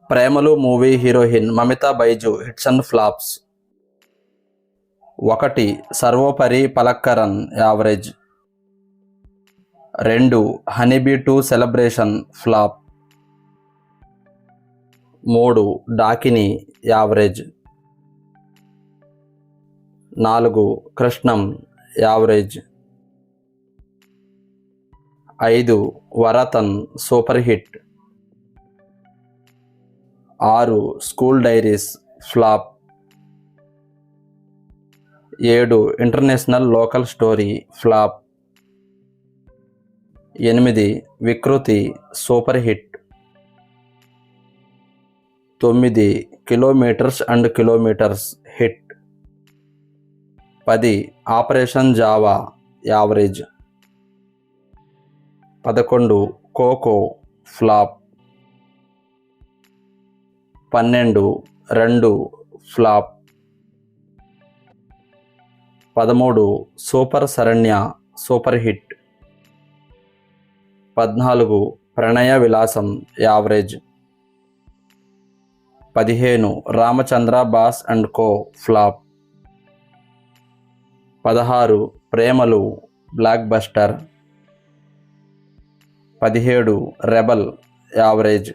Premalu movie heroine Mamitha Baiju hits and flops. 1. Sarvopari Palakkaran average. 2. Honey bee 2 celebration flop. 3. Dakini average. 4. Krishnam average. 5. Varathan super hit. 6. School diaries flop. 7. International local story flop. 8. Vikruthi super hit. 9. Kilometres and kilometres hit. 10. Operation Java average. 11. Kho Kho flop. 12. 2 flop. 13. Super Sharanya super hit. 14. Pranaya Vilasam average. 15. Ramachandra boss and co flop. 16. Premalu block buster. 17. Rebel average.